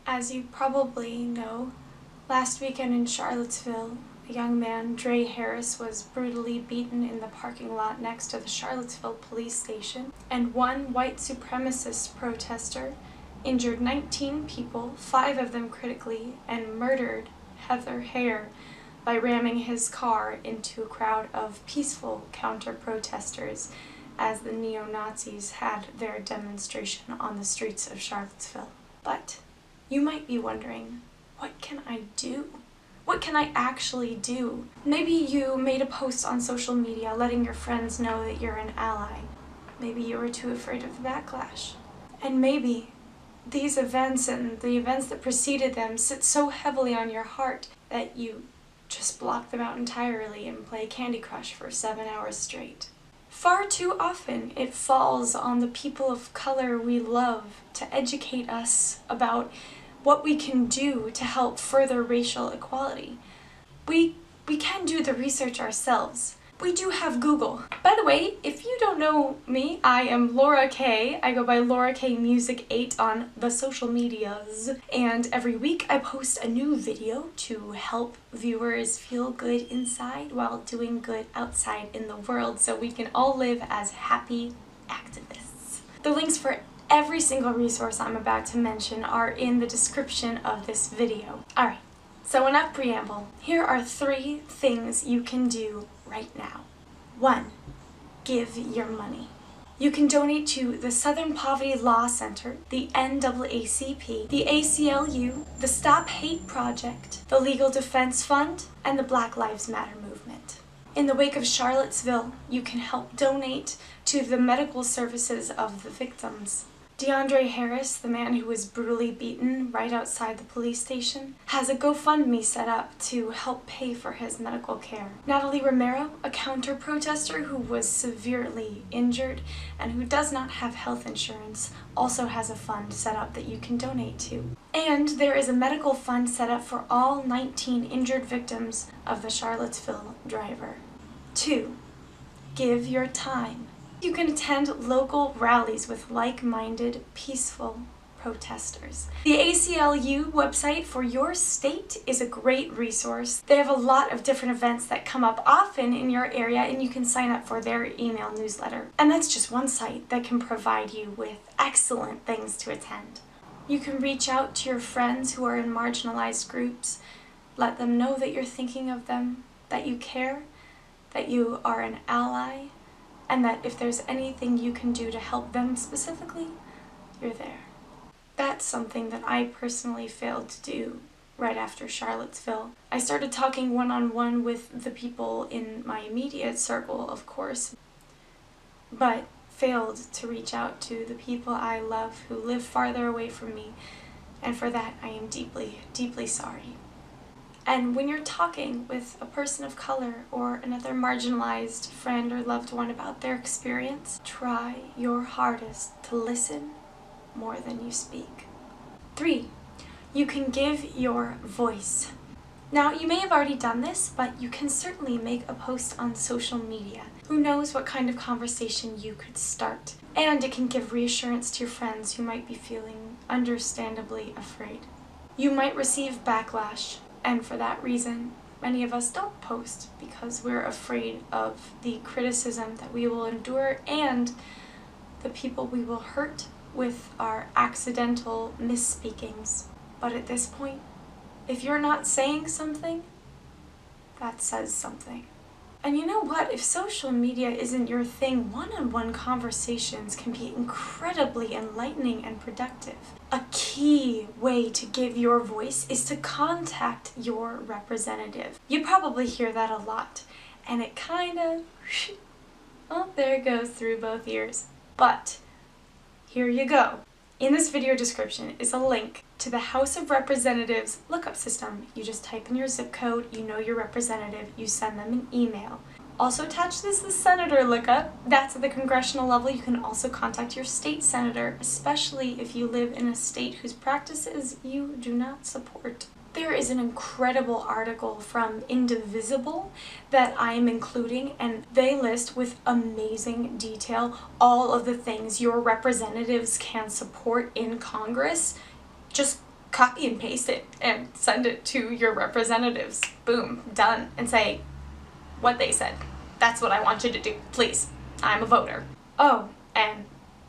As you probably know, last weekend in Charlottesville, a young man, Dre Harris, was brutally beaten in the parking lot next to the Charlottesville police station, and one white supremacist protester injured 19 people, 5 of them critically, and murdered Heather Hare by ramming his car into a crowd of peaceful counter-protesters as the neo-Nazis had their demonstration on the streets of Charlottesville. But you might be wondering, what can I do? What can I actually do? Maybe you made a post on social media letting your friends know that you're an ally. Maybe you were too afraid of the backlash. And maybe these events and the events that preceded them sit so heavily on your heart that you just block them out entirely and play Candy Crush for 7 hours straight. Far too often it falls on the people of color we love to educate us about what we can do to help further racial equality. We can do the research ourselves. We do have Google. By the way, if you don't know me, I am Laura Kaye. I go by Laura Kaye Music 8 on the social medias. And every week I post a new video to help viewers feel good inside while doing good outside in the world so we can all live as happy activists. The links for every single resource I'm about to mention are in the description of this video. Alright, so enough preamble. Here are 3 things you can do right now. 1. Give your money. You can donate to the Southern Poverty Law Center, the NAACP, the ACLU, the Stop Hate Project, the Legal Defense Fund, and the Black Lives Matter movement. In the wake of Charlottesville, you can help donate to the medical services of the victims. DeAndre Harris, the man who was brutally beaten right outside the police station, has a GoFundMe set up to help pay for his medical care. Natalie Romero, a counter-protester who was severely injured and who does not have health insurance, also has a fund set up that you can donate to. And there is a medical fund set up for all 19 injured victims of the Charlottesville driver. 2. Give your time. You can attend local rallies with like-minded, peaceful protesters. The ACLU website for your state is a great resource. They have a lot of different events that come up often in your area, and you can sign up for their email newsletter. And that's just one site that can provide you with excellent things to attend. You can reach out to your friends who are in marginalized groups, let them know that you're thinking of them, that you care, that you are an ally, and that if there's anything you can do to help them specifically, you're there. That's something that I personally failed to do right after Charlottesville. I started talking one-on-one with the people in my immediate circle, of course, but failed to reach out to the people I love who live farther away from me, and for that I am deeply, deeply sorry. And when you're talking with a person of color or another marginalized friend or loved one about their experience, try your hardest to listen more than you speak. 3. You can give your voice. Now, you may have already done this, but you can certainly make a post on social media. Who knows what kind of conversation you could start? And it can give reassurance to your friends who might be feeling understandably afraid. You might receive backlash. And for that reason, many of us don't post because we're afraid of the criticism that we will endure and the people we will hurt with our accidental misspeakings. But at this point, if you're not saying something, that says something. And you know what? If social media isn't your thing, one-on-one conversations can be incredibly enlightening and productive. A key way to give your voice is to contact your representative. You probably hear that a lot, and it kind of, oh, there it goes through both ears. But here you go. In this video description is a link to the House of Representatives lookup system. You just type in your zip code, you know your representative, you send them an email. Also attached is the senator lookup. That's at the congressional level. You can also contact your state senator, especially if you live in a state whose practices you do not support. There is an incredible article from Indivisible that I am including, and they list with amazing detail all of the things your representatives can support in Congress. Just copy and paste it and send it to your representatives. Boom, done. And say what they said. That's what I want you to do, please. I'm a voter. Oh, and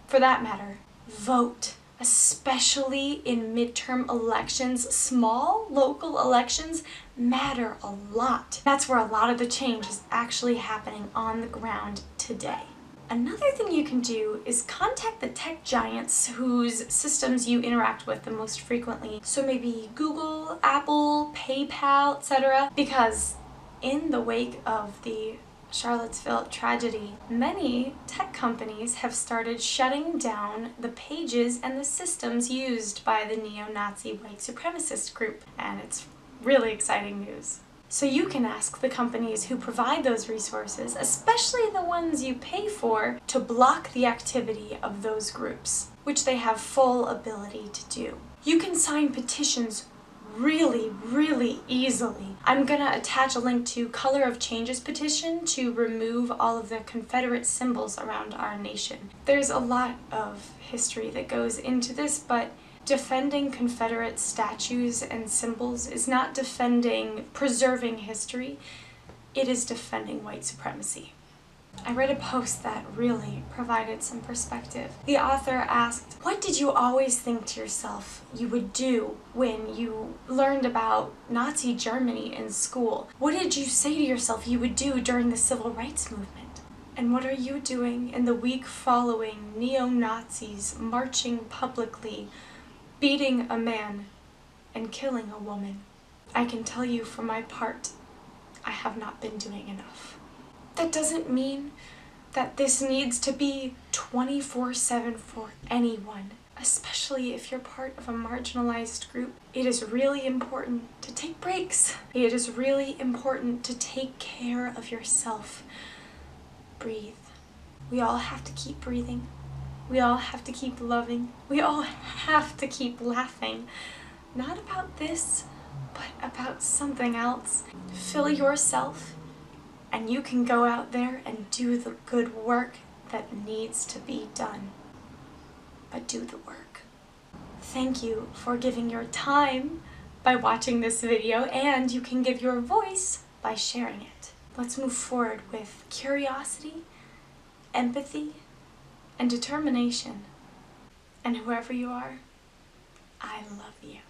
for that matter, vote. Especially in midterm elections. Small local elections matter a lot. That's where a lot of the change is actually happening on the ground today. Another thing you can do is contact the tech giants whose systems you interact with the most frequently. So maybe Google, Apple, PayPal, etc. Because in the wake of the Charlottesville tragedy, many tech companies have started shutting down the pages and the systems used by the neo-Nazi white supremacist group, and it's really exciting news. So you can ask the companies who provide those resources, especially the ones you pay for, to block the activity of those groups, which they have full ability to do. You can sign petitions really easily. I'm gonna attach a link to Color of Change's petition to remove all of the Confederate symbols around our nation. There's a lot of history that goes into this, but defending Confederate statues and symbols is not preserving history, it is defending white supremacy. I read a post that really provided some perspective. The author asked, what did you always think to yourself you would do when you learned about Nazi Germany in school? What did you say to yourself you would do during the civil rights movement? And what are you doing in the week following neo-Nazis marching publicly, beating a man, and killing a woman? I can tell you for my part, I have not been doing enough. That doesn't mean that this needs to be 24/7 for anyone, especially if you're part of a marginalized group. It is really important to take breaks. It is really important to take care of yourself. Breathe. We all have to keep breathing. We all have to keep loving. We all have to keep laughing. Not about this, but about something else. Fill yourself, and you can go out there and do the good work that needs to be done. But do the work. Thank you for giving your time by watching this video, and you can give your voice by sharing it. Let's move forward with curiosity, empathy, and determination. And whoever you are, I love you.